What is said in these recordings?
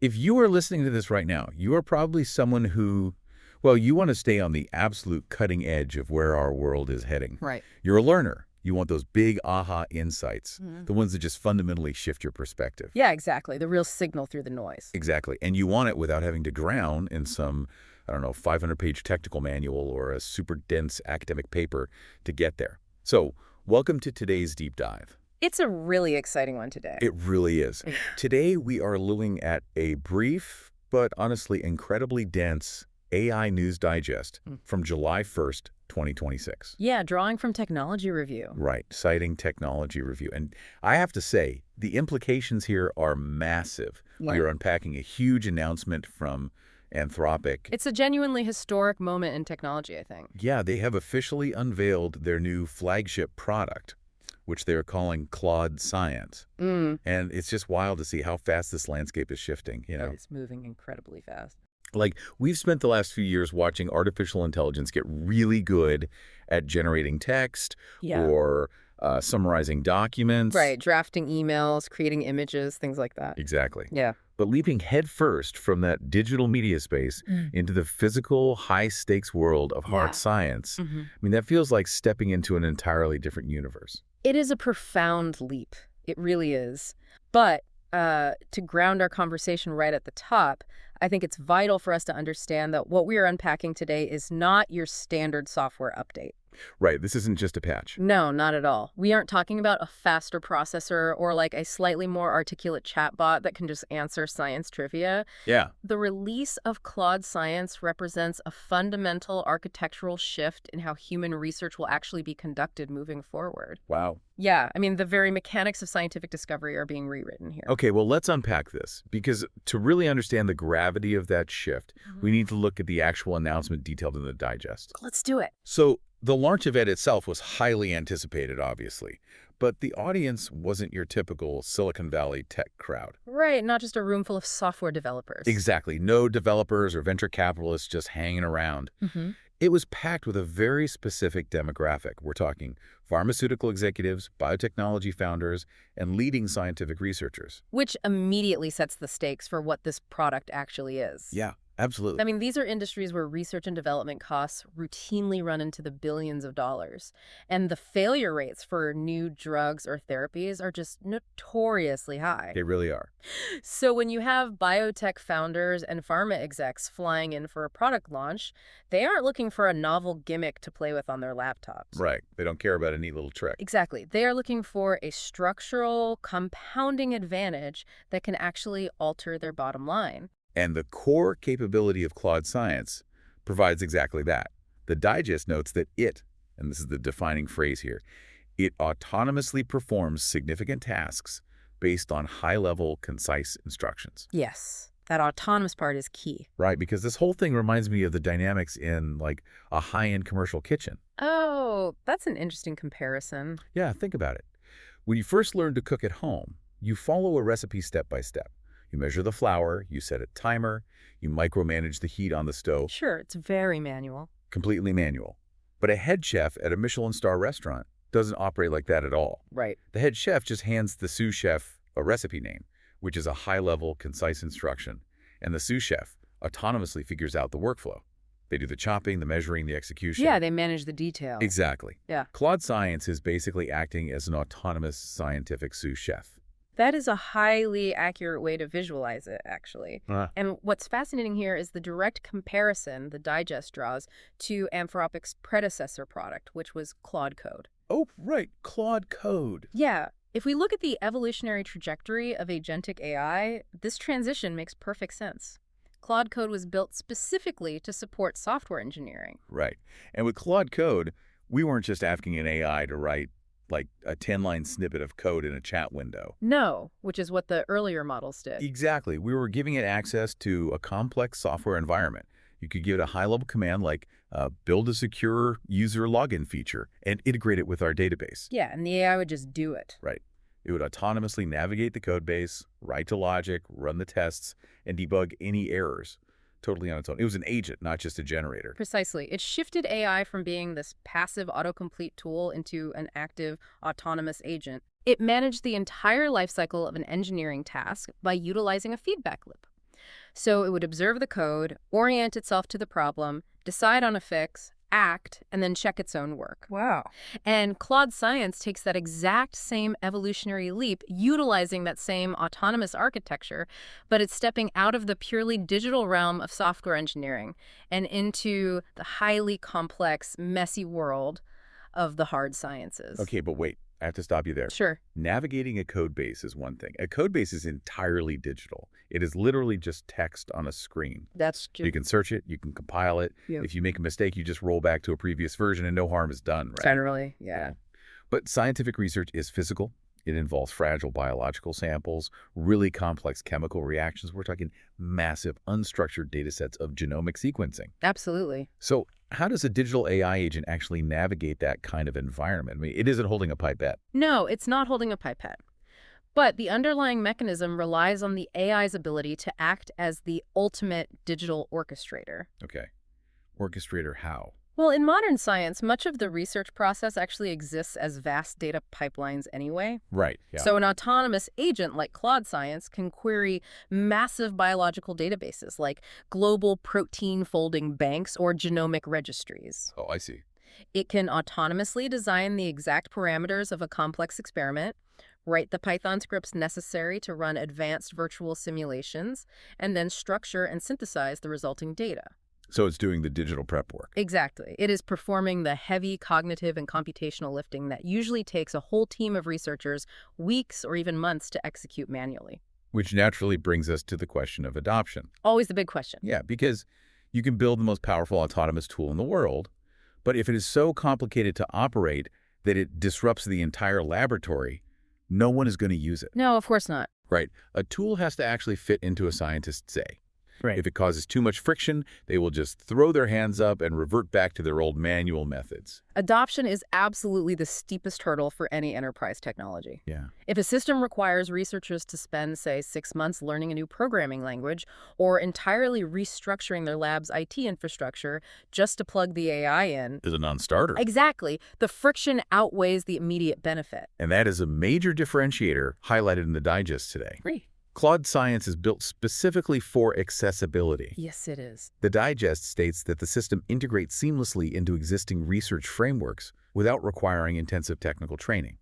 If you are listening to this right now, you are probably someone who, well, you want to stay on the absolute cutting edge of where our world is heading. Right. You're a learner. You want those big aha insights, Mhm. the ones that just fundamentally shift your perspective. Yeah, exactly. The real signal through the noise. Exactly. And you want it without having to drown in some, I don't know, 500-page technical manual or a super dense academic paper to get there. So, welcome to today's deep dive. It's a really exciting one today. It really is. Today, we are looking at a brief, but honestly incredibly dense AI News Digest from July 1st, 2026. Yeah, drawing from Technology Review. Right, citing Technology Review. And I have to say, the implications here are massive. Yeah. We are unpacking a huge announcement from Anthropic. It's a genuinely historic moment in technology, I think. Yeah, they have officially unveiled their new flagship product, which they're calling Claude Science. And it's just wild to see how fast this landscape is shifting, you know. It's moving incredibly fast. Like, we've spent the last few years watching artificial intelligence get really good at generating text or summarizing documents. Right, drafting emails, creating images, things like that. Exactly. Yeah. But leaping headfirst from that digital media space into the physical, high-stakes world of hard science, I mean, that feels like stepping into an entirely different universe. It is a profound leap. It really is. But to ground our conversation right at the top, I think it's vital for us to understand that what we are unpacking today is not your standard software update. Right, this isn't just a patch. No, not at all. We aren't talking about a faster processor or like a slightly more articulate chatbot that can just answer science trivia. Yeah. The release of Claude Science represents a fundamental architectural shift in how human research will actually be conducted moving forward. Wow. Yeah, I mean, the very mechanics of scientific discovery are being rewritten here. Okay, well, let's unpack this, because to really understand the gravity of that shift, we need to look at the actual announcement detailed in the digest. Let's do it. So, the launch event itself was highly anticipated, obviously, but the audience wasn't your typical Silicon Valley tech crowd. Right, not just a room full of software developers. Exactly. No developers or venture capitalists just hanging around. It was packed with a very specific demographic. We're talking pharmaceutical executives, biotechnology founders, and leading scientific researchers. Which immediately sets the stakes for what this product actually is. Yeah, absolutely. I mean, these are industries where research and development costs routinely run into the billions of dollars. And the failure rates for new drugs or therapies are just notoriously high. They really are. So when you have biotech founders and pharma execs flying in for a product launch, they aren't looking for a novel gimmick to play with on their laptops. Right. They don't care about a neat little trick. Exactly. They are looking for a structural, compounding advantage that can actually alter their bottom line. And the core capability of Claude Science provides exactly that. The digest notes that and this is the defining phrase here, it autonomously performs significant tasks based on high-level, concise instructions. Yes, that autonomous part is key. Right, because this whole thing reminds me of the dynamics in, like, a high-end commercial kitchen. Oh, that's an interesting comparison. Yeah, think about it. When you first learn to cook at home, you follow a recipe step by step. You measure the flour, you set a timer, you micromanage the heat on the stove. Sure, it's very manual. Completely manual. But a head chef at a Michelin star restaurant doesn't operate like that at all. Right. The head chef just hands the sous chef a recipe name, which is a high-level, concise instruction, and the sous chef autonomously figures out the workflow. They do the chopping, the measuring, the execution. Yeah, they manage the details. Exactly. Yeah. Claude Science is basically acting as an autonomous scientific sous chef. That is a highly accurate way to visualize it, actually. And what's fascinating here is the direct comparison the digest draws to Anthropic's predecessor product, which was Claude Code. Oh, right, Claude Code. Yeah. If we look at the evolutionary trajectory of agentic AI, this transition makes perfect sense. Claude Code was built specifically to support software engineering. Right. And with Claude Code, we weren't just asking an AI to write like a 10-line snippet of code in a chat window. No, which is what the earlier models did. Exactly. We were giving it access to a complex software environment. You could give it a high-level command like build a secure user login feature and integrate it with our database. Yeah, and the AI would just do it. Right. It would autonomously navigate the code base, write to logic, run the tests, and debug any errors. Totally on its own. It was an agent, not just a generator. Precisely. It shifted AI from being this passive autocomplete tool into an active, autonomous agent. It managed the entire lifecycle of an engineering task by utilizing a feedback loop. So it would observe the code, orient itself to the problem, decide on a fix, act, and then check its own work. Wow. And Claude Science takes that exact same evolutionary leap, utilizing that same autonomous architecture, but it's stepping out of the purely digital realm of software engineering and into the highly complex, messy world of the hard sciences. Okay, but wait. I have to stop you there. Sure. Navigating a code base is one thing. A code base is entirely digital. It is literally just text on a screen. That's You can search it, you can compile it. Yeah. If you make a mistake, you just roll back to a previous version and no harm is done, right? generally, yeah. But scientific research is physical. It involves fragile biological samples, really complex chemical reactions. We're talking massive unstructured data sets of genomic sequencing. Absolutely. So how does a digital AI agent actually navigate that kind of environment? I mean, it isn't holding a pipette. No, it's not holding a pipette. But the underlying mechanism relies on the AI's ability to act as the ultimate digital orchestrator. Okay. Orchestrator how? Well, in modern science, much of the research process actually exists as vast data pipelines anyway. Right, yeah. So an autonomous agent like Claude Science can query massive biological databases like global protein folding banks or genomic registries. Oh, I see. It can autonomously design the exact parameters of a complex experiment, write the Python scripts necessary to run advanced virtual simulations, and then structure and synthesize the resulting data. So it's doing the digital prep work. Exactly. It is performing the heavy cognitive and computational lifting that usually takes a whole team of researchers weeks or even months to execute manually. Which naturally brings us to the question of adoption. Always the big question. Yeah, because you can build the most powerful autonomous tool in the world, but if it is so complicated to operate that it disrupts the entire laboratory, no one is going to use it. No, of course not. Right? A tool has to actually fit into a scientist's day. Right. If it causes too much friction, they will just throw their hands up and revert back to their old manual methods. Adoption is absolutely the steepest hurdle for any enterprise technology. Yeah. If a system requires researchers to spend, say, 6 months learning a new programming language or entirely restructuring their lab's IT infrastructure just to plug the AI in, Is a non-starter. exactly, the friction outweighs the immediate benefit. And that is a major differentiator highlighted in the digest today. Agree. Claude Science is built specifically for accessibility. Yes, it is. The digest states that the system integrates seamlessly into existing research frameworks without requiring intensive technical training.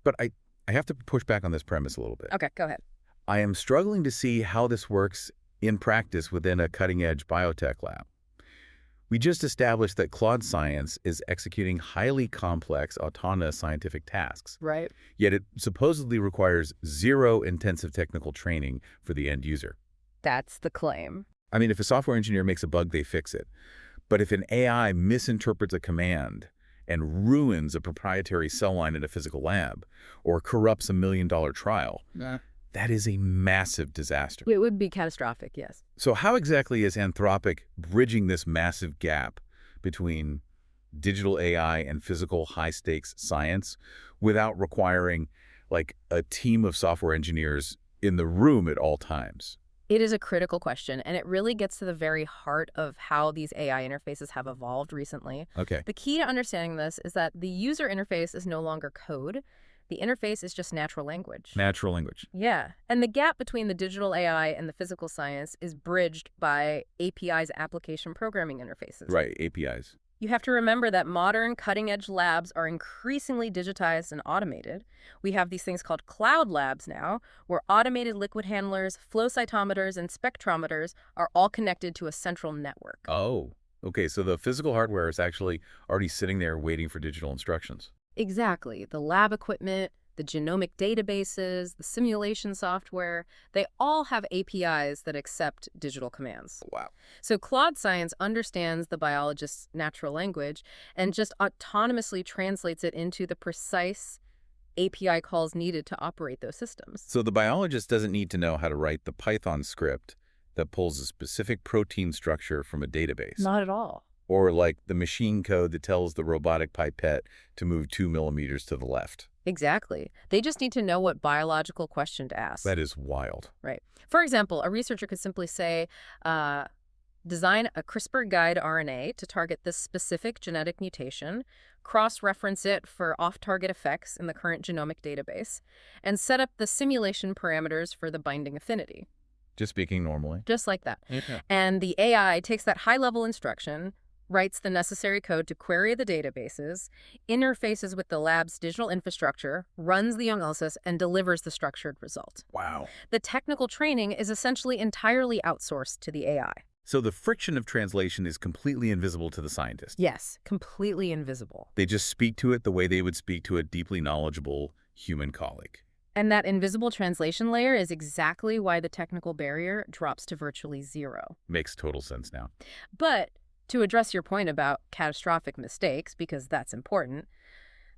But I have to push back on this premise a little bit. Okay, go ahead. I am struggling to see how this works in practice within a cutting-edge biotech lab. We just established that Claude Science is executing highly complex autonomous scientific tasks, Right. yet it supposedly requires zero intensive technical training for the end user. That's the claim. I mean, if a software engineer makes a bug, they fix it. But if an AI misinterprets a command and ruins a proprietary cell line in a physical lab or corrupts a million-dollar trial, that is a massive disaster. It would be catastrophic, yes. So how exactly is Anthropic bridging this massive gap between digital AI and physical high-stakes science without requiring, like, a team of software engineers in the room at all times? It is a critical question, and it really gets to the very heart of how these AI interfaces have evolved recently. Okay. The key to understanding this is that the user interface is no longer code. The interface is just natural language. Natural language. Yeah, and the gap between the digital AI and the physical science is bridged by APIs, application programming interfaces. Right, APIs. You have to remember that modern cutting-edge labs are increasingly digitized and automated. We have these things called cloud labs now, where automated liquid handlers, flow cytometers, and spectrometers are all connected to a central network. Oh, okay, so the physical hardware is actually already sitting there waiting for digital instructions. Exactly. The lab equipment, the genomic databases, the simulation software, they all have APIs that accept digital commands. Wow. So Claude Science understands the biologist's natural language and just autonomously translates it into the precise API calls needed to operate those systems. So the biologist doesn't need to know how to write the Python script that pulls a specific protein structure from a database. Not at all. Or like the machine code that tells the robotic pipette to move 2 millimeters to the left. Exactly. They just need to know what biological question to ask. That is wild. Right. For example, a researcher could simply say, design a CRISPR guide RNA to target this specific genetic mutation, cross-reference it for off-target effects in the current genomic database, and set up the simulation parameters for the binding affinity. Just speaking normally. Just like that. Yeah. And the AI takes that high-level instruction, writes the necessary code to query the databases, interfaces with the lab's digital infrastructure, runs the analysis, and delivers the structured result. Wow. The technical training is essentially entirely outsourced to the AI. So the friction of translation is completely invisible to the scientist. Yes, completely invisible. They just speak to it the way they would speak to a deeply knowledgeable human colleague. And that invisible translation layer is exactly why the technical barrier drops to virtually zero. Makes total sense now. But to address your point about catastrophic mistakes, because that's important,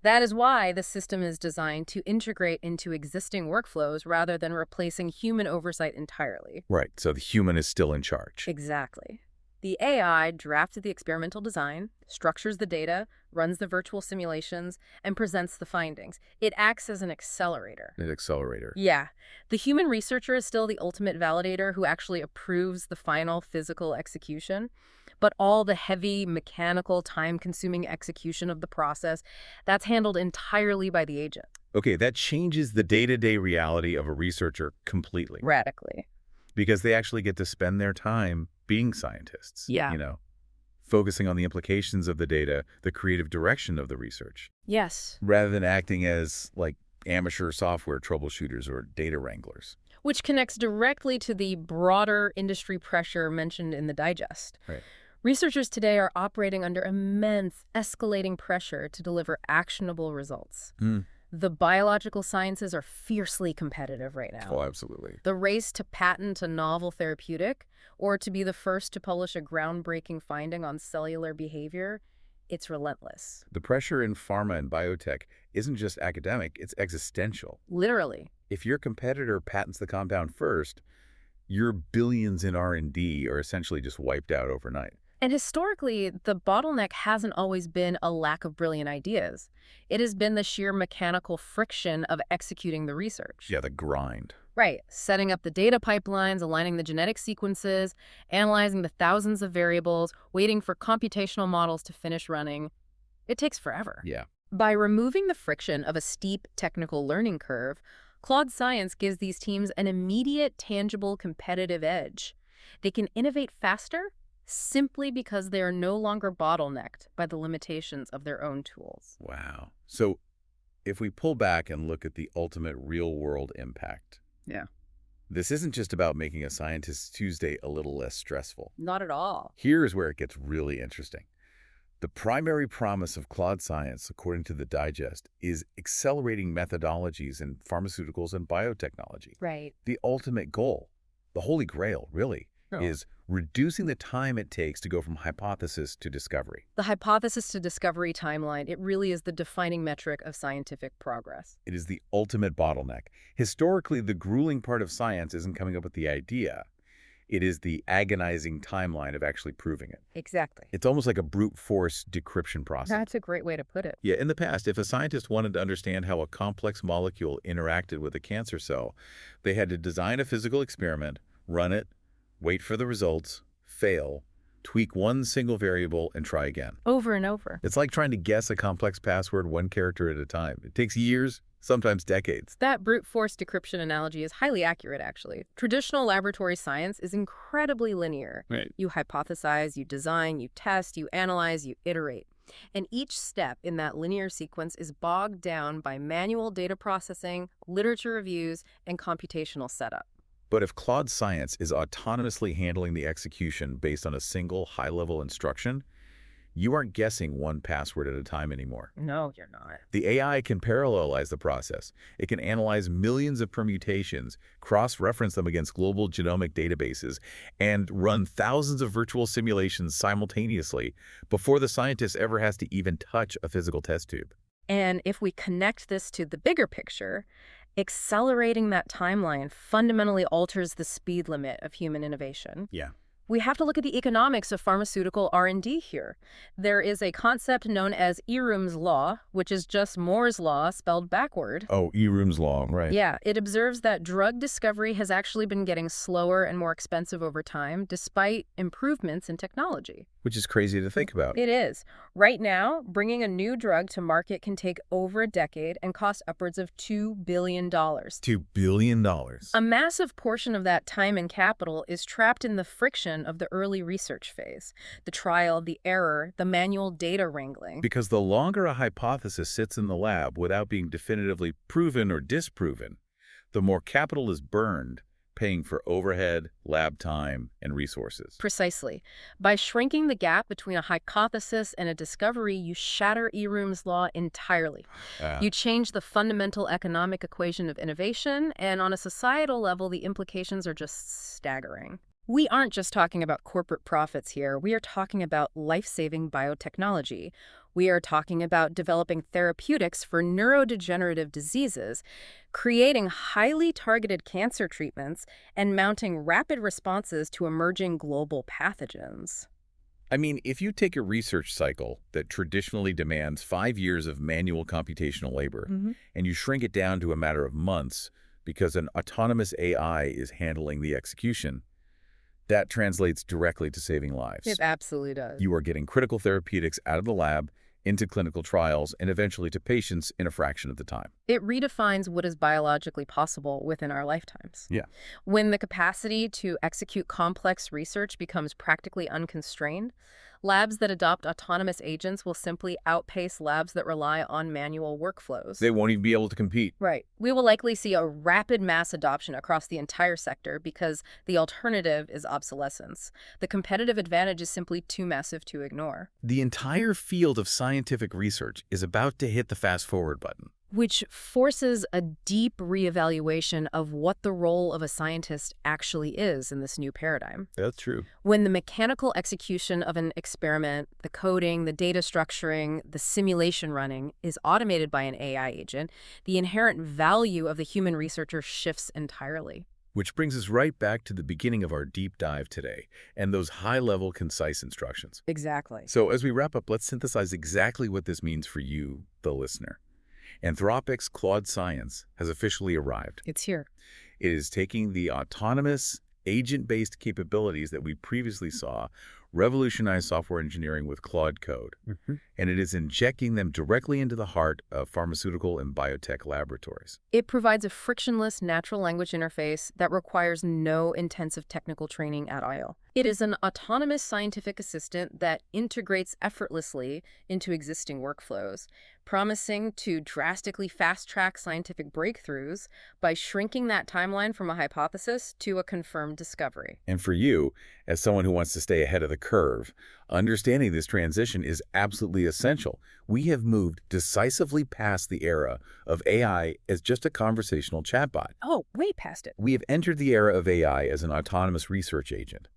that is why the system is designed to integrate into existing workflows rather than replacing human oversight entirely. Right, so the human is still in charge. Exactly. The AI drafted the experimental design, structures the data, runs the virtual simulations, and presents the findings. It acts as an accelerator. An accelerator. Yeah. The human researcher is still the ultimate validator who actually approves the final physical execution. But all the heavy, mechanical, time-consuming execution of the process, that's handled entirely by the agent. Okay, that changes the day-to-day reality of a researcher completely. Radically. Because they actually get to spend their time being scientists. Yeah. Focusing on the implications of the data, the creative direction of the research. Yes. Rather than acting as, like, amateur software troubleshooters or data wranglers. Which connects directly to the broader industry pressure mentioned in the digest. Right. Researchers today are operating under immense, escalating pressure to deliver actionable results. The biological sciences are fiercely competitive right now. Oh, absolutely. The race to patent a novel therapeutic or to be the first to publish a groundbreaking finding on cellular behavior, it's relentless. The pressure in pharma and biotech isn't just academic, it's existential. Literally. If your competitor patents the compound first, your billions in R&D are essentially just wiped out overnight. And historically, the bottleneck hasn't always been a lack of brilliant ideas. It has been the sheer mechanical friction of executing the research. Yeah, the grind. Right. Setting up the data pipelines, aligning the genetic sequences, analyzing the thousands of variables, waiting for computational models to finish running. It takes forever. Yeah. By removing the friction of a steep technical learning curve, Claude Science gives these teams an immediate, tangible, competitive edge. They can innovate faster simply because they are no longer bottlenecked by the limitations of their own tools. Wow. So if we pull back and look at the ultimate real-world impact. Yeah. This isn't just about making a scientist's Tuesday a little less stressful. Not at all. Here's where it gets really interesting. The primary promise of Claude Science, according to the Digest, is accelerating methodologies in pharmaceuticals and biotechnology. Right. The ultimate goal, the holy grail, really, is reducing the time it takes to go from hypothesis to discovery. The hypothesis to discovery timeline, it really is the defining metric of scientific progress. It is the ultimate bottleneck. Historically, the grueling part of science isn't coming up with the idea. It is the agonizing timeline of actually proving it. Exactly. It's almost like a brute force decryption process. That's a great way to put it. Yeah, in the past, if a scientist wanted to understand how a complex molecule interacted with a cancer cell, they had to design a physical experiment, run it, wait for the results, fail, tweak one single variable, and try again. Over and over. It's like trying to guess a complex password one character at a time. It takes years, sometimes decades. That brute force decryption analogy is highly accurate, actually. Traditional laboratory science is incredibly linear. Right. You hypothesize, you design, you test, you analyze, you iterate. And each step in that linear sequence is bogged down by manual data processing, literature reviews, and computational setup. But if Claude Science is autonomously handling the execution based on a single high-level instruction, you aren't guessing one password at a time anymore. No, you're not. The AI can parallelize the process. It can analyze millions of permutations, cross-reference them against global genomic databases, and run thousands of virtual simulations simultaneously before the scientist ever has to even touch a physical test tube. And if we connect this to the bigger picture, accelerating that timeline fundamentally alters the speed limit of human innovation. Yeah. We have to look at the economics of pharmaceutical R&D here. There is a concept known as Eroom's law, which is just Moore's law spelled backward. Oh, Eroom's law, right. Yeah, it observes that drug discovery has actually been getting slower and more expensive over time, despite improvements in technology. Which is crazy to think about. It is. Right now, bringing a new drug to market can take over a decade and cost upwards of $2 billion. $2 billion. A massive portion of that time and capital is trapped in the friction of the early research phase. The trial, the error, the manual data wrangling. Because the longer a hypothesis sits in the lab without being definitively proven or disproven, the more capital is burned, paying for overhead, lab time, and resources. Precisely. By shrinking the gap between a hypothesis and a discovery, you shatter Eroom's law entirely. You change the fundamental economic equation of innovation, and on a societal level, the implications are just staggering. We aren't just talking about corporate profits here. We are talking about life-saving biotechnology. We are talking about developing therapeutics for neurodegenerative diseases, creating highly targeted cancer treatments, and mounting rapid responses to emerging global pathogens. I mean, if you take a research cycle that traditionally demands 5 years of manual computational labor, and you shrink it down to a matter of months because an autonomous AI is handling the execution, that translates directly to saving lives. It absolutely does. You are getting critical therapeutics out of the lab, into clinical trials, and eventually to patients in a fraction of the time. It redefines what is biologically possible within our lifetimes. Yeah. When the capacity to execute complex research becomes practically unconstrained, labs that adopt autonomous agents will simply outpace labs that rely on manual workflows. They won't even be able to compete. Right. We will likely see a rapid mass adoption across the entire sector because the alternative is obsolescence. The competitive advantage is simply too massive to ignore. The entire field of scientific research is about to hit the fast-forward button. Which forces a deep reevaluation of what the role of a scientist actually is in this new paradigm. That's true. When the mechanical execution of an experiment, the coding, the data structuring, the simulation running is automated by an AI agent, the inherent value of the human researcher shifts entirely. Which brings us right back to the beginning of our deep dive today, and those high-level, concise instructions. Exactly. So as we wrap up, let's synthesize exactly what this means for you, the listener. Anthropic's Claude Science has officially arrived. It's here. It is taking the autonomous, agent-based capabilities that we previously saw revolutionize software engineering with Claude Code, and it is injecting them directly into the heart of pharmaceutical and biotech laboratories. It provides a frictionless natural language interface that requires no intensive technical training at all. It is an autonomous scientific assistant that integrates effortlessly into existing workflows, promising to drastically fast-track scientific breakthroughs by shrinking that timeline from a hypothesis to a confirmed discovery. And for you, as someone who wants to stay ahead of the curve, understanding this transition is absolutely essential. We have moved decisively past the era of AI as just a conversational chatbot. Oh, way past it. We have entered the era of AI as an autonomous research agent.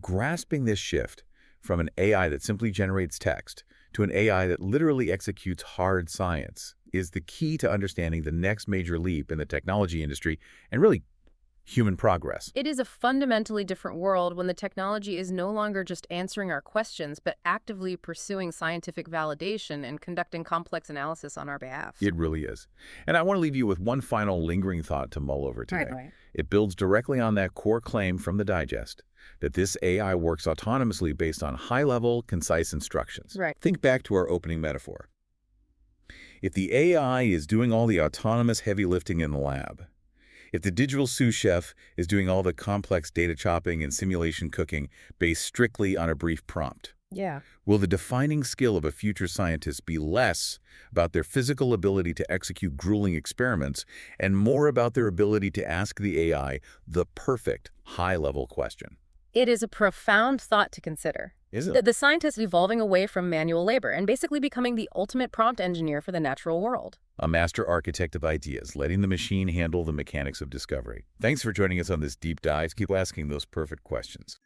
Grasping this shift from an AI that simply generates text to an AI that literally executes hard science is the key to understanding the next major leap in the technology industry and really human progress. It is a fundamentally different world when the technology is no longer just answering our questions, but actively pursuing scientific validation and conducting complex analysis on our behalf. It really is. And I want to leave you with one final lingering thought to mull over today. Right. It builds directly on that core claim from the digest, that this AI works autonomously based on high-level, concise instructions. Right. Think back to our opening metaphor. If the AI is doing all the autonomous heavy lifting in the lab, if the digital sous chef is doing all the complex data chopping and simulation cooking based strictly on a brief prompt, will the defining skill of a future scientist be less about their physical ability to execute grueling experiments and more about their ability to ask the AI the perfect high-level question? It is a profound thought to consider. Is it? The scientist evolving away from manual labor and basically becoming the ultimate prompt engineer for the natural world. A master architect of ideas, letting the machine handle the mechanics of discovery. Thanks for joining us on this deep dive. Keep asking those perfect questions.